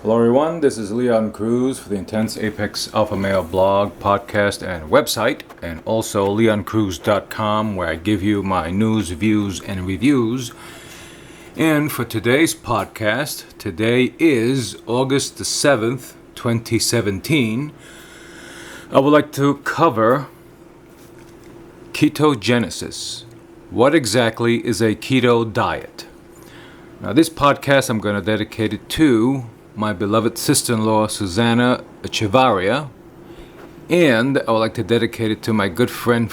Hello everyone, this is Leon Cruz for the Intense Apex Alpha Male blog, podcast, and website, and also leoncruz.com, where I give you my news, views, and reviews. And for today's podcast, today is August the 7th, 2017. I would like to cover ketogenesis. What exactly is a keto diet? Now, this podcast I'm going to dedicate it to my beloved sister-in-law, Susanna Echevarria, and I would like to dedicate it to my good friend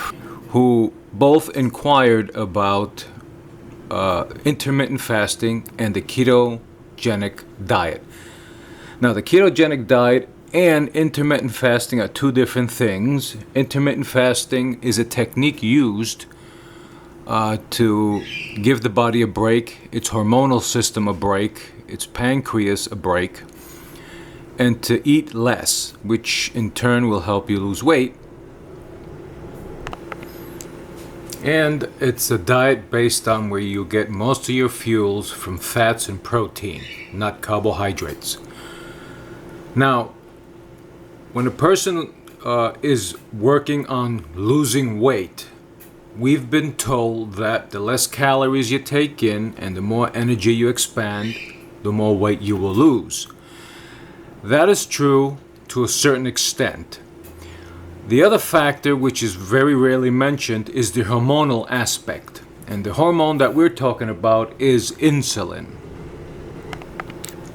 who both inquired about intermittent fasting and the ketogenic diet. Now, the ketogenic diet and intermittent fasting are two different things. Intermittent fasting is a technique used to give the body a break, its hormonal system a break, its pancreas a break, and to eat less, which in turn will help you lose weight. And it's a diet based on where you get most of your fuels from fats and protein, not carbohydrates. Now, when a person is working on losing weight, we've been told that the less calories you take in and the more energy you expand, the more weight you will lose. That is true to a certain extent. The other factor, which is very rarely mentioned, is the hormonal aspect. And the hormone that we're talking about is insulin.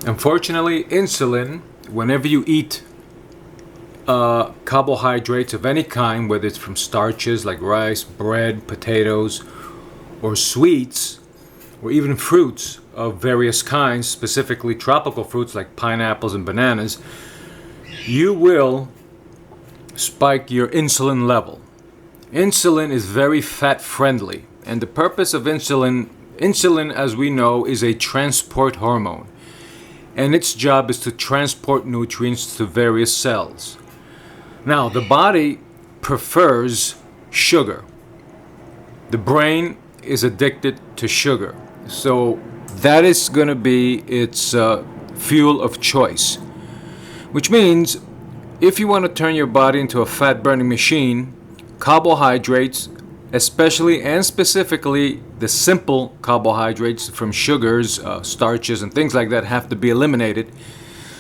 Unfortunately, insulin, whenever you eat carbohydrates of any kind, whether it's from starches like rice, bread, potatoes, or sweets, or even fruits of various kinds, specifically tropical fruits like pineapples and bananas, you will spike your insulin level. Insulin is very fat friendly, and the purpose of insulin, as we know, is a transport hormone, and its job is to transport nutrients to various cells. Now, the body prefers sugar. The brain is addicted to sugar. So that is going to be its fuel of choice. Which means if you want to turn your body into a fat-burning machine, carbohydrates, especially and specifically the simple carbohydrates from sugars, starches, and things like that, have to be eliminated,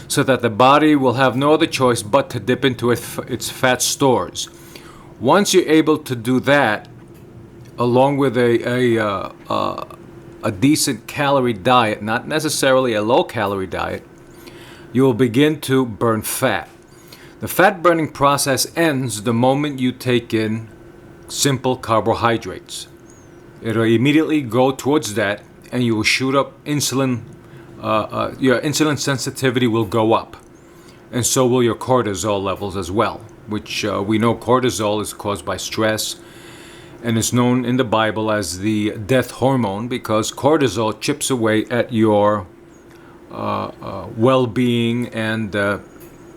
so that the body will have no other choice but to dip into its fat stores. Once you're able to do that, along with a decent calorie diet, not necessarily a low-calorie diet, you will begin to burn fat. The fat-burning process ends the moment you take in simple carbohydrates. It'll immediately go towards that, and you will shoot up insulin. Your insulin sensitivity will go up, and so will your cortisol levels as well, which we know cortisol is caused by stress and is known in the Bible as the death hormone, because cortisol chips away at your well-being, and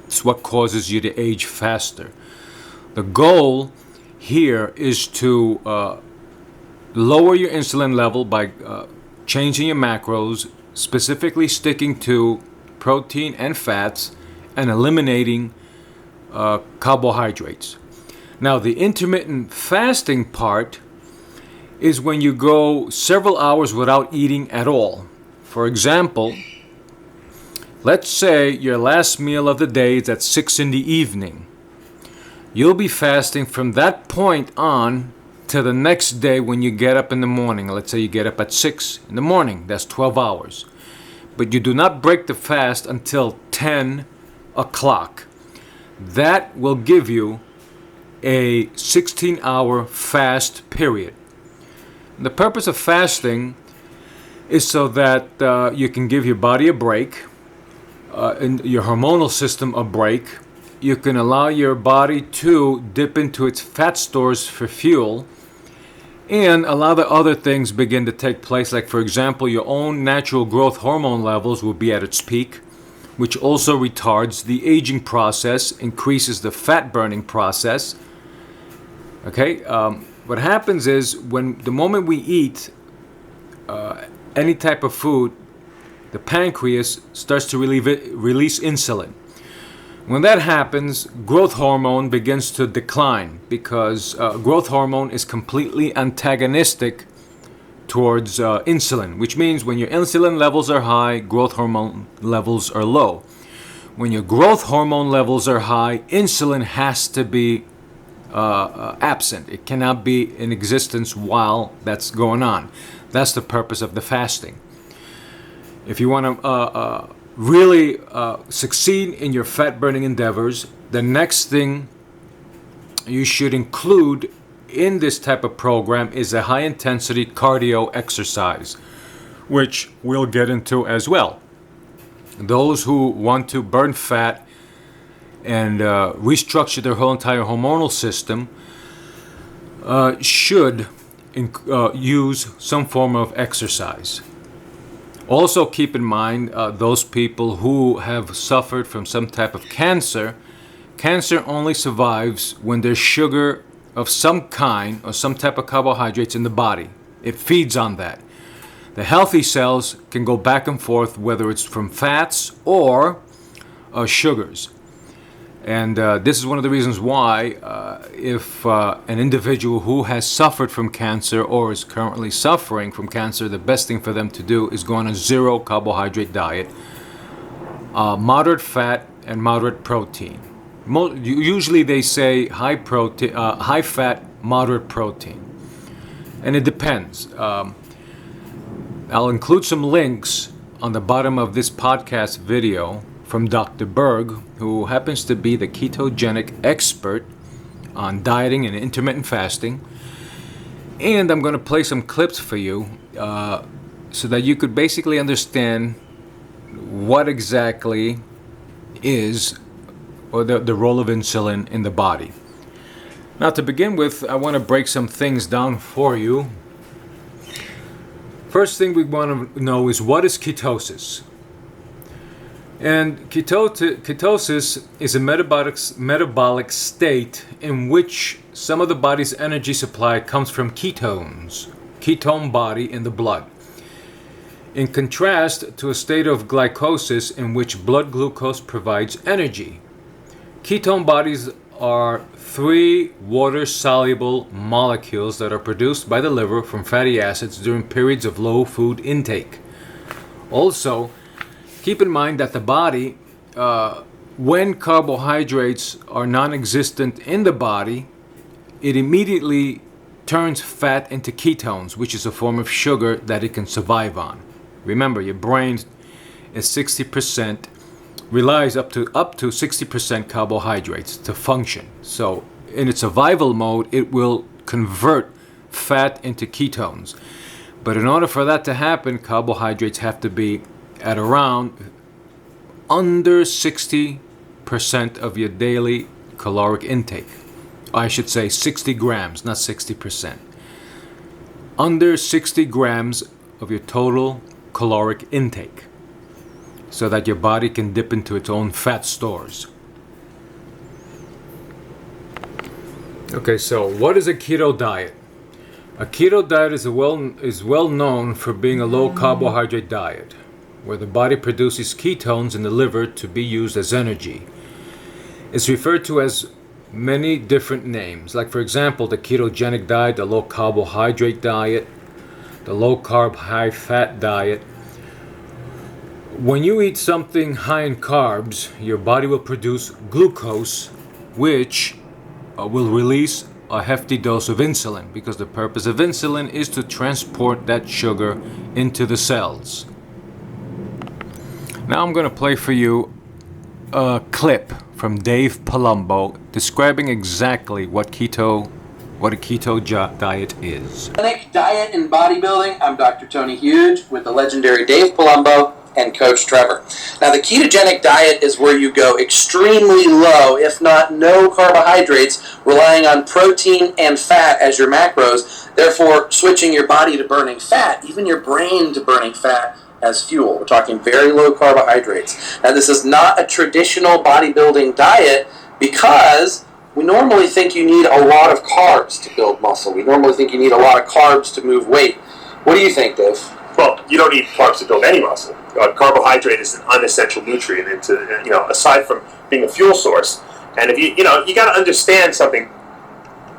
it's what causes you to age faster. The goal here is to lower your insulin level by changing your macros, specifically sticking to protein and fats, and eliminating carbohydrates. Now, the intermittent fasting part is when you go several hours without eating at all. For example, let's say your last meal of the day is at 6 in the evening. You'll be fasting from that point on to the next day when you get up in the morning. Let's say you get up at 6 in the morning. That's 12 hours. But you do not break the fast until 10 o'clock. That will give you a 16-hour fast period. The purpose of fasting is so that you can give your body a break, and your hormonal system a break. You can allow your body to dip into its fat stores for fuel, and allow the other things begin to take place. Like, for example, your own natural growth hormone levels will be at its peak, which also retards the aging process, increases the fat burning process. Okay, what happens is the moment we eat any type of food, the pancreas starts to release insulin. When that happens, growth hormone begins to decline because growth hormone is completely antagonistic towards insulin, which means when your insulin levels are high, growth hormone levels are low. When your growth hormone levels are high, insulin has to be absent. It cannot be in existence while that's going on. That's the purpose of the fasting. If you want to really succeed in your fat burning endeavors, the next thing you should include in this type of program is a high intensity cardio exercise, which we'll get into as well. Those who want to burn fat and restructure their whole entire hormonal system should use some form of exercise. Also keep in mind those people who have suffered from some type of cancer. Cancer only survives when there's sugar of some kind or some type of carbohydrates in the body. It feeds on that. The healthy cells can go back and forth, whether it's from fats or sugars. And this is one of the reasons why if an individual who has suffered from cancer or is currently suffering from cancer, the best thing for them to do is go on a zero carbohydrate diet, moderate fat and moderate protein. Usually they say high protein, high fat, moderate protein. And it depends. I'll include some links on the bottom of this podcast video from Dr. Berg, who happens to be the ketogenic expert on dieting and intermittent fasting. And I'm going to play some clips for you so that you could basically understand what exactly is or the role of insulin in the body. Now, to begin with, I want to break some things down for you. First thing we want to know is, what is ketosis? And ketosis is a metabolic state in which some of the body's energy supply comes from ketones, ketone body in the blood. In contrast to a state of glycosis in which blood glucose provides energy. Ketone bodies are 3 water-soluble molecules that are produced by the liver from fatty acids during periods of low food intake. Also, keep in mind that the body, when carbohydrates are non-existent in the body, it immediately turns fat into ketones, which is a form of sugar that it can survive on. Remember, your brain is 60%, relies up to 60% carbohydrates to function. So in its survival mode, it will convert fat into ketones. But in order for that to happen, carbohydrates have to be at around under 60% of your daily caloric intake. I should say 60 grams, not 60%. Under 60 grams of your total caloric intake, so that your body can dip into its own fat stores. Okay, so what is a keto diet? A keto diet is well known for being a low carbohydrate diet, where the body produces ketones in the liver to be used as energy. It's referred to as many different names, like for example the ketogenic diet, the low carbohydrate diet, the low carb high fat diet. When you eat something high in carbs, your body will produce glucose, which will release a hefty dose of insulin, because the purpose of insulin is to transport that sugar into the cells. Now I'm going to play for you a clip from Dave Palumbo describing exactly what a keto diet is. Ketogenic diet and bodybuilding. I'm Dr. Tony Huge with the legendary Dave Palumbo and Coach Trevor. Now, the ketogenic diet is where you go extremely low, if not no carbohydrates, relying on protein and fat as your macros, therefore switching your body to burning fat, even your brain to burning fat as fuel. We're talking very low carbohydrates. Now, this is not a traditional bodybuilding diet because we normally think you need a lot of carbs to build muscle. We normally think you need a lot of carbs to move weight. What do you think, Dave? Well, you don't need carbs to build any muscle. Carbohydrate is an unessential nutrient aside from being a fuel source. And if you got to understand something.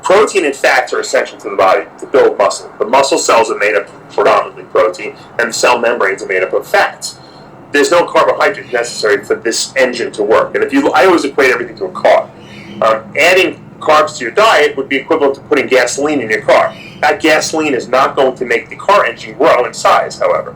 Protein and fats are essential to the body to build muscle. The muscle cells are made up of predominantly protein, and the cell membranes are made up of fats. There's no carbohydrate necessary for this engine to work. And I always equate everything to a car. Adding carbs to your diet would be equivalent to putting gasoline in your car. That gasoline is not going to make the car engine grow in size, however.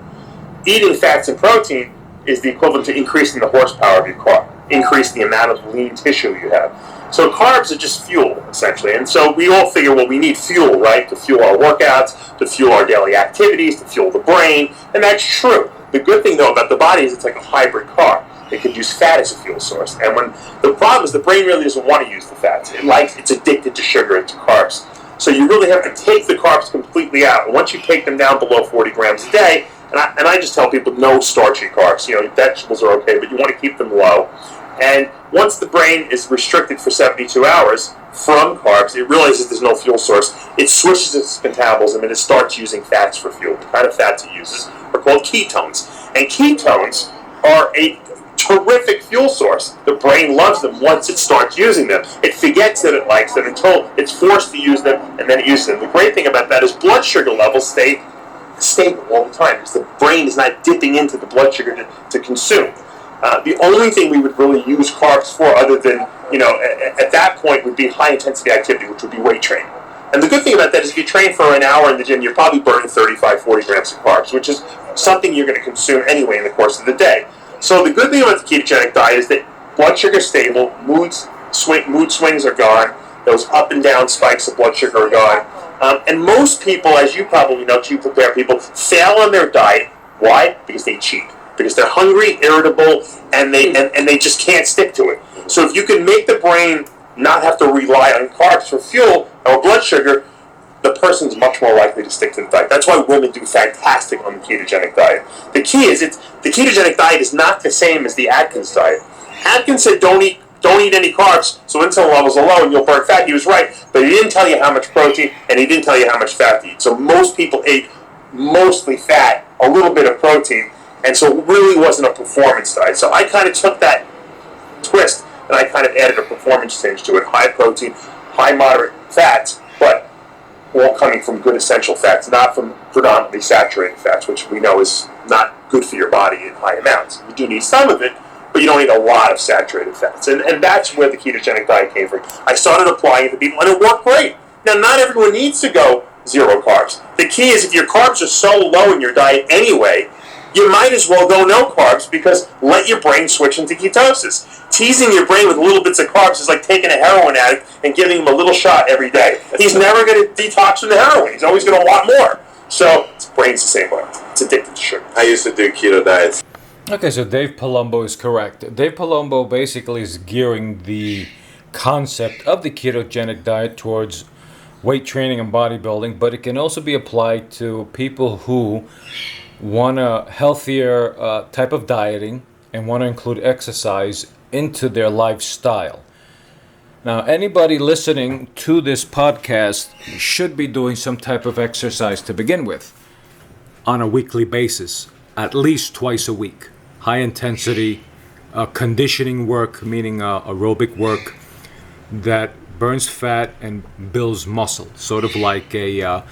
Eating fats and protein is the equivalent to increasing the horsepower of your car, increase the amount of lean tissue you have. So carbs are just fuel, essentially. And so we all figure, well, we need fuel, right, to fuel our workouts, to fuel our daily activities, to fuel the brain, and that's true. The good thing, though, about the body is it's like a hybrid car. It could use fat as a fuel source. And when the problem is the brain really doesn't want to use the fats. It's addicted to sugar and to carbs. So you really have to take the carbs completely out. And once you take them down below 40 grams a day, and I just tell people no starchy carbs. Vegetables are okay, but you want to keep them low. And once the brain is restricted for 72 hours from carbs, it realizes there's no fuel source. It switches its metabolism and it starts using fats for fuel. The kind of fats it uses are called ketones. And ketones are a terrific fuel source. The brain loves them once it starts using them. It forgets that it likes them until it's forced to use them, and then it uses them. The great thing about that is blood sugar levels stay stable all the time because the brain is not dipping into the blood sugar to consume. The only thing we would really use carbs for, other than, at that point, would be high-intensity activity, which would be weight training. And the good thing about that is if you train for an hour in the gym, you're probably burning 35, 40 grams of carbs, which is something you're going to consume anyway in the course of the day. So the good thing about the ketogenic diet is that blood sugar is stable, mood swings are gone, those up and down spikes of blood sugar are gone. And most people, as you probably know, Q Prepare people, fail on their diet. Why? Because they cheat. Because they're hungry, irritable, and they just can't stick to it. So if you can make the brain not have to rely on carbs for fuel or blood sugar, the person's much more likely to stick to the diet. That's why women do fantastic on the ketogenic diet. The key is the ketogenic diet is not the same as the Atkins diet. Atkins said don't eat any carbs, so insulin levels are low and you'll burn fat. He was right, but he didn't tell you how much protein and he didn't tell you how much fat to eat. So most people ate mostly fat, a little bit of protein, and so it really wasn't a performance diet. So I kind of took that twist and I kind of added a performance tinge to it. High protein, high moderate fats, but all coming from good essential fats, not from predominantly saturated fats, which we know is not good for your body in high amounts. You do need some of it, but you don't need a lot of saturated fats. And that's where the ketogenic diet came from. I started applying it to people, and it worked great. Now, not everyone needs to go zero carbs. The key is if your carbs are so low in your diet anyway, you might as well go no carbs because let your brain switch into ketosis. Teasing your brain with little bits of carbs is like taking a heroin addict and giving him a little shot every day. He's never going to detox from the heroin. He's always going to want more. So, his brain's the same way. It's addicted to sugar. I used to do keto diets. Okay, so Dave Palumbo is correct. Dave Palumbo basically is gearing the concept of the ketogenic diet towards weight training and bodybuilding, but it can also be applied to people who want a healthier type of dieting and want to include exercise into their lifestyle. Now, anybody listening to this podcast should be doing some type of exercise to begin with on a weekly basis, at least twice a week. High intensity conditioning work, meaning aerobic work that burns fat and builds muscle, sort of like a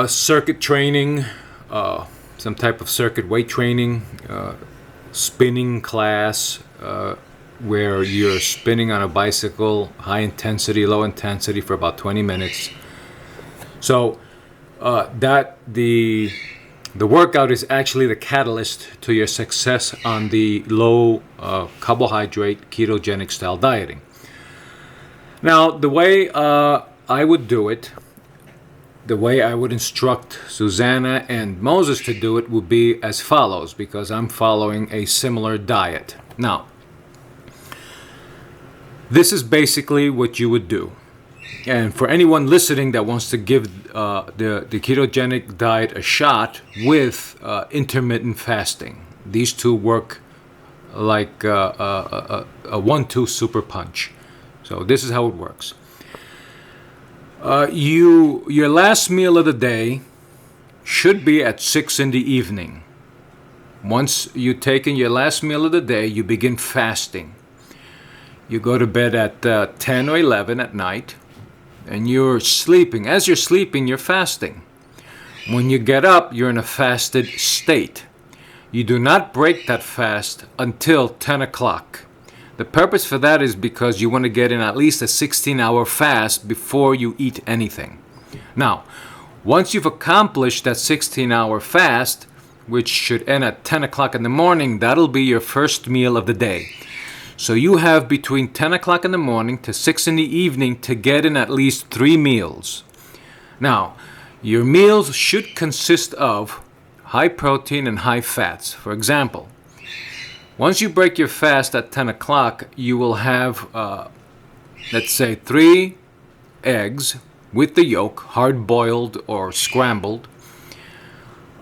circuit training, some type of circuit weight training, spinning class, where you're spinning on a bicycle, high intensity, low intensity for about 20 minutes. So the workout is actually the catalyst to your success on the low carbohydrate ketogenic style dieting. Now, the way I would do it, the way I would instruct Susanna and Moses to do it would be as follows, because I'm following a similar diet. Now, this is basically what you would do. And for anyone listening that wants to give the ketogenic diet a shot with intermittent fasting, these two work like a 1-2 super punch. So this is how it works. Your last meal of the day should be at 6 in the evening. Once you've taken your last meal of the day, you begin fasting. You go to bed at 10 or 11 at night, and you're sleeping. As you're sleeping, you're fasting. When you get up, you're in a fasted state. You do not break that fast until 10 o'clock. The purpose for that is because you want to get in at least a 16-hour fast before you eat anything. Now, once you've accomplished that 16-hour fast, which should end at 10 o'clock in the morning, that'll be your first meal of the day. So you have between 10 o'clock in the morning to 6 in the evening to get in at least 3 meals. Now, your meals should consist of high protein and high fats. For example, once you break your fast at 10 o'clock, you will have, let's say, 3 eggs with the yolk, hard-boiled or scrambled,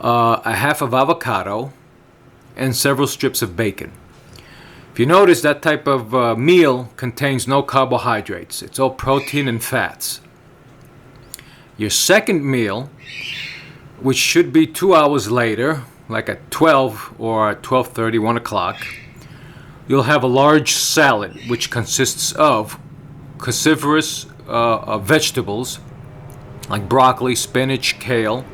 a half of avocado, and several strips of bacon. If you notice, that type of meal contains no carbohydrates. It's all protein and fats. Your second meal, which should be 2 hours later, like at 12 or at 12:30, 1 o'clock, you'll have a large salad which consists of cruciferous vegetables like broccoli, spinach, kale.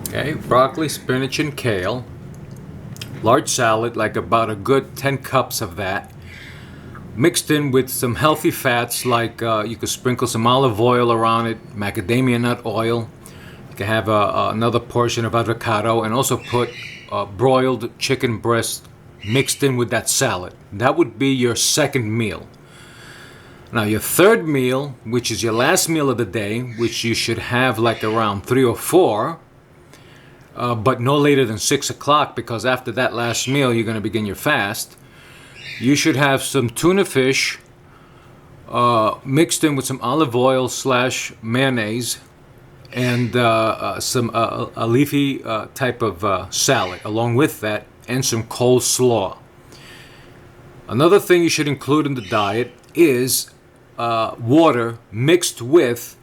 Okay, broccoli, spinach, and kale. Large salad, like about a good 10 cups of that, mixed in with some healthy fats, like you could sprinkle some olive oil around it, macadamia nut oil. You can have another portion of avocado, and also put broiled chicken breast mixed in with that salad. That would be your second meal. Now your third meal, which is your last meal of the day, which you should have like around 3 or 4, but no later than 6 o'clock, because after that last meal you're going to begin your fast. You should have some tuna fish mixed in with some olive oil / mayonnaise, and some a leafy type of salad along with that, and some coleslaw. Another thing you should include in the diet is water mixed with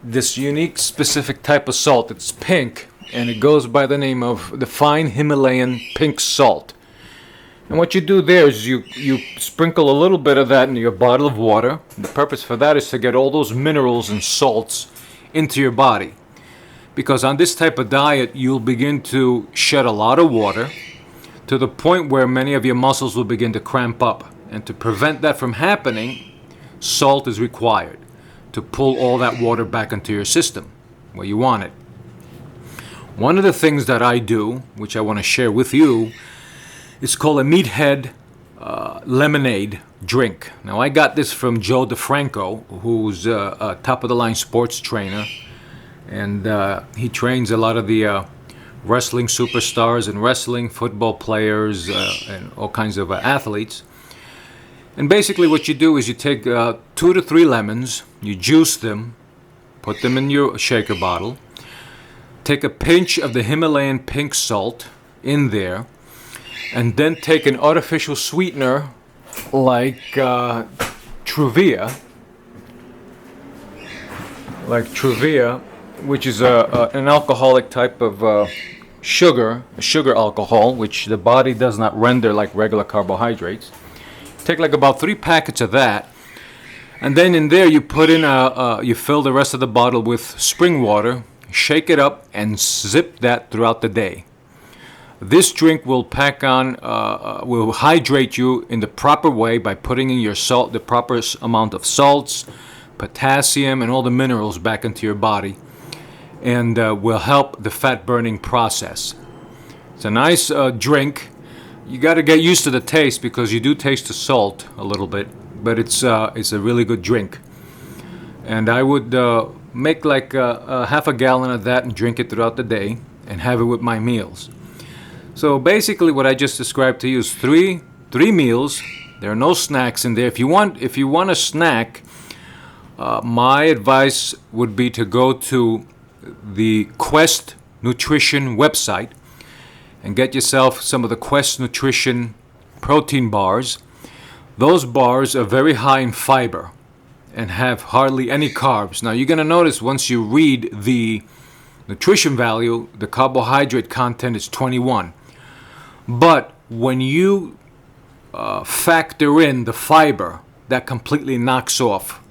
this unique specific type of salt. It's pink, and it goes by the name of the fine Himalayan pink salt. And what you do there is you sprinkle a little bit of that into your bottle of water. The purpose for that is to get all those minerals and salts into your body. Because on this type of diet, you'll begin to shed a lot of water to the point where many of your muscles will begin to cramp up. And to prevent that from happening, salt is required to pull all that water back into your system where you want it. One of the things that I do, which I want to share with you, is called a meathead lemonade drink. Now, I got this from Joe DeFranco, who's a top-of-the-line sports trainer, and he trains a lot of the wrestling superstars and wrestling football players and all kinds of athletes. And basically what you do is you take 2 to 3 lemons, you juice them, put them in your shaker bottle, take a pinch of the Himalayan pink salt in there, and then take an artificial sweetener like Truvia, which is an alcoholic type of sugar alcohol, which the body does not render like regular carbohydrates. Take like about 3 packets of that, and then in there you put in you fill the rest of the bottle with spring water, shake it up, and zip that throughout the day. This drink will will hydrate you in the proper way by putting in your salt, the proper amount of salts, potassium, and all the minerals back into your body, and will help the fat burning process. It's a nice drink. You got to get used to the taste, because you do taste the salt a little bit, but it's a really good drink. And I would make like half a gallon of that and drink it throughout the day and have it with my meals. So basically what I just described to you is three meals. There are no snacks in there. If you want a snack, my advice would be to go to the Quest Nutrition website and get yourself some of the Quest Nutrition protein bars. Those bars are very high in fiber, and have hardly any carbs. Now you're going to notice once you read the nutrition value, the carbohydrate content is 21. But when you factor in the fiber, that completely knocks off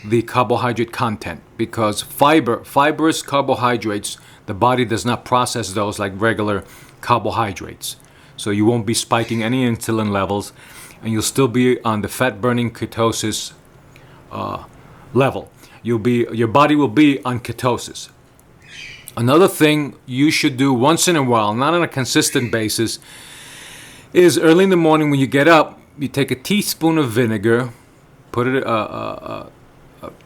the carbohydrate content, because fibrous carbohydrates, the body does not process those like regular carbohydrates. So you won't be spiking any insulin levels, and you'll still be on the fat burning ketosis level. Your body will be on ketosis. Another thing you should do once in a while, not on a consistent basis, is early in the morning when you get up, you take a teaspoon of vinegar, put it a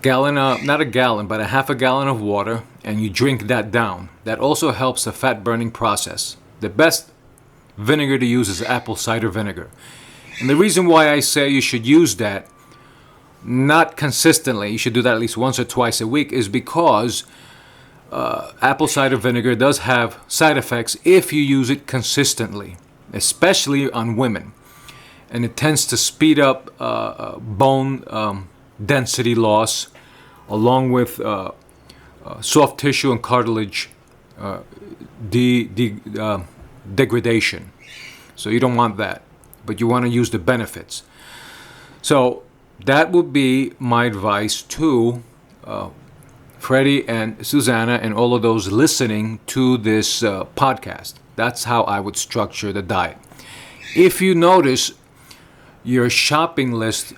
gallon, not a gallon, but a half a gallon of water, and you drink that down. That also helps the fat burning process. The best vinegar to use is apple cider vinegar. And the reason why I say you should use that, not consistently, you should do that at least once or twice a week, is because apple cider vinegar does have side effects if you use it consistently, especially on women. And it tends to speed up bone density loss, along with soft tissue and cartilage degradation. So you don't want that, but you want to use the benefits. So that would be my advice to Freddie and Susanna and all of those listening to this podcast. That's how I would structure the diet. If you notice your shopping list,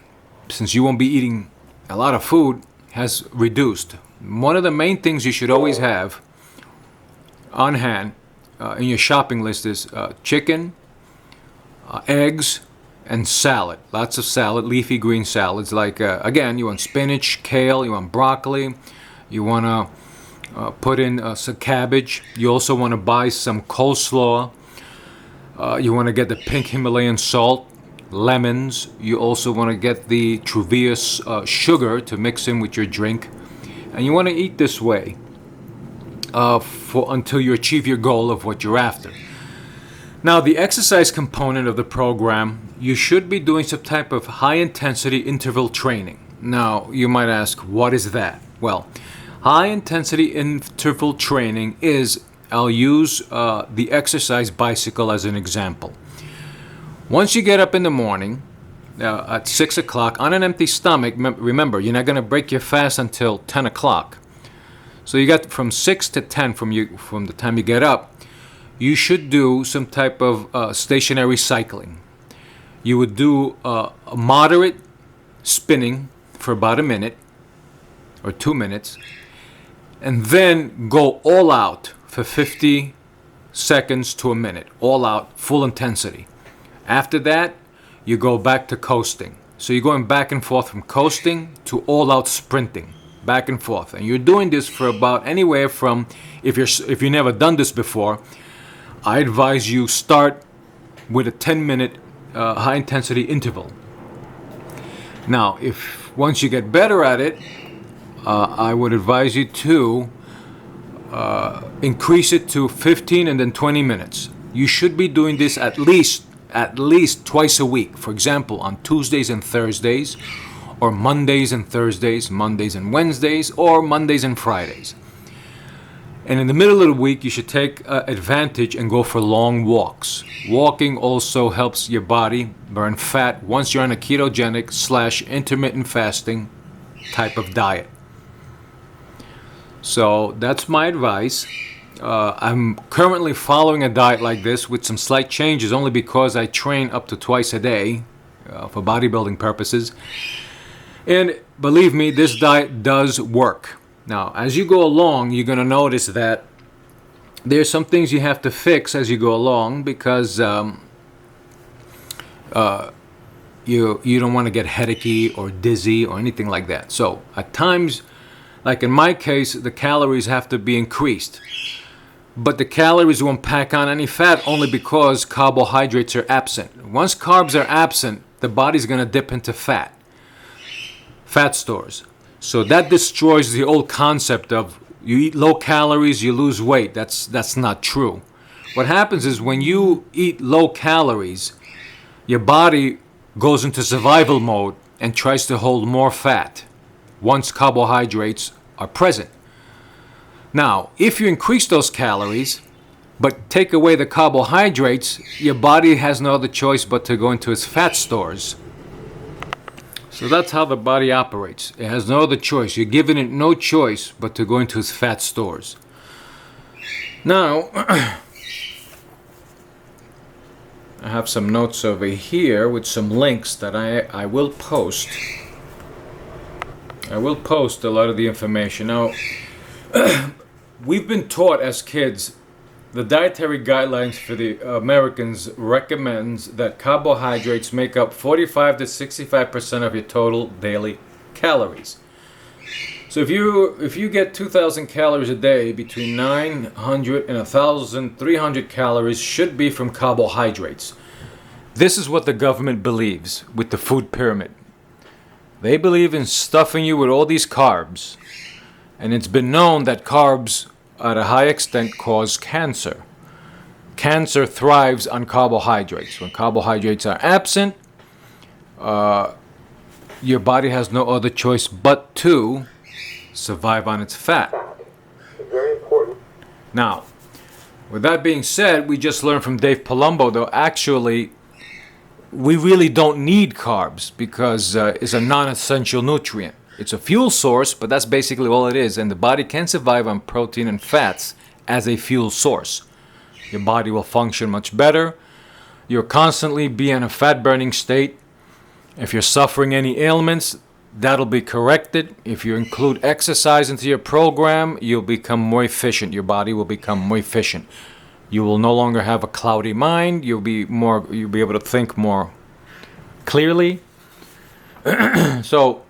since you won't be eating a lot of food, has reduced, one of the main things you should always have on hand in your shopping list is chicken, eggs, and salad. Lots of salad, leafy green salads. Like, again, you want spinach, kale, you want broccoli, you want to put in some cabbage. You also want to buy some coleslaw. You want to get the pink Himalayan salt, lemons. You also want to get the Truvius sugar to mix in with your drink. And you want to eat this way until you achieve your goal of what you're after. Now, the exercise component of the program, you should be doing some type of high-intensity interval training. Now, you might ask, what is that? Well, high-intensity interval training is, I'll use the exercise bicycle as an example. Once you get up in the morning at 6 o'clock on an empty stomach, remember, you're not going to break your fast until 10 o'clock. So you got from 6 to 10 from the time you get up. You should do some type of stationary cycling. You would do a moderate spinning for about a minute or 2 minutes, and then go all out for 50 seconds to a minute, all out, full intensity. After that, you go back to coasting. So you're going back and forth from coasting to all out sprinting, back and forth. And you're doing this for about anywhere from, if you've never done this before, I advise you start with a 10-minute high intensity interval. Now, if once you get better at it, I would advise you to increase it to 15 and then 20 minutes. You should be doing this at least twice a week. For example, on Tuesdays and Thursdays, or Mondays and Thursdays, Mondays and Wednesdays, or Mondays and Fridays. And in the middle of the week, you should take advantage and go for long walks. Walking also helps your body burn fat once you're on a ketogenic / intermittent fasting type of diet. So that's my advice. I'm currently following a diet like this with some slight changes, only because I train up to twice a day for bodybuilding purposes. And believe me, this diet does work. Now, as you go along, you're going to notice that there's some things you have to fix as you go along, because you don't want to get headachy or dizzy or anything like that. So at times, like in my case, the calories have to be increased. But the calories won't pack on any fat, only because carbohydrates are absent. Once carbs are absent, the body's going to dip into fat stores. So that destroys the old concept of you eat low calories, you lose weight. That's not true. What happens is when you eat low calories, your body goes into survival mode and tries to hold more fat. once carbohydrates are present. Now, if you increase those calories, but take away the carbohydrates, your body has no other choice but to go into its fat stores. So that's how the body operates. It has no other choice. You're giving it no choice but to go into its fat stores. Now, I have some notes over here with some links that I will post. I will post a lot of the information. Now, we've been taught as kids, the dietary guidelines for the Americans recommends that carbohydrates make up 45 to 65% of your total daily calories. So if you get 2,000 calories a day, between 900 and 1,300 calories should be from carbohydrates. This is what the government believes with the food pyramid. They believe in stuffing you with all these carbs. And it's been known that carbs at a high extent cause cancer. Cancer thrives on carbohydrates. When carbohydrates are absent, your body has no other choice but to survive on its fat. Very important. Now, with that being said, we just learned from Dave Palumbo, though, actually, we really don't need carbs because it's a non-essential nutrient. It's a fuel source, but that's basically all it is. And the body can survive on protein and fats as a fuel source. Your body will function much better. You'll constantly be in a fat-burning state. If you're suffering any ailments, that'll be corrected. If you include exercise into your program, you'll become more efficient. Your body will become more efficient. You will no longer have a cloudy mind. You'll be able to think more clearly. So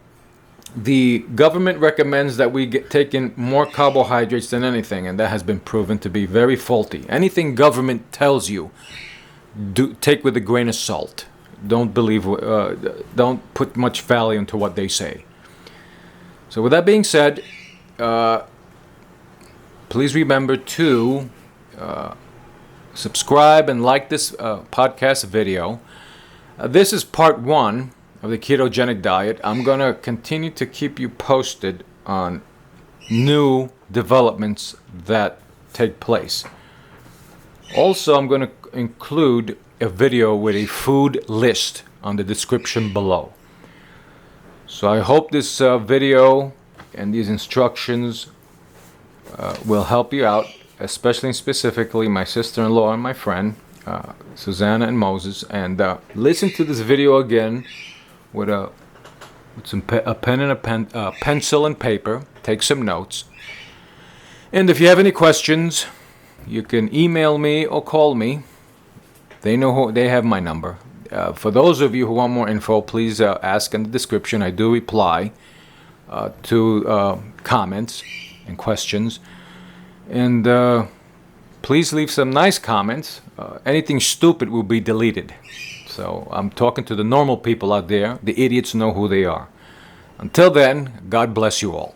the government recommends that we take in more carbohydrates than anything, and that has been proven to be very faulty. Anything government tells you, take with a grain of salt. Don't don't put much value into what they say. So with that being said, please remember to subscribe and like this podcast video. This is part 1 of the ketogenic diet. I'm going to continue to keep you posted on new developments that take place. Also, I'm going to include a video with a food list on the description below. So I hope this video and these instructions will help you out, especially and specifically my sister-in-law and my friend, Susanna and Moses. And listen to this video again with a pen and a pencil and paper. Take some notes. And if you have any questions, you can email me or call me. They have my number. For those of you who want more info, please ask in the description. I do reply to comments and questions. And please leave some nice comments. Anything stupid will be deleted. So I'm talking to the normal people out there. The idiots know who they are. Until then, God bless you all.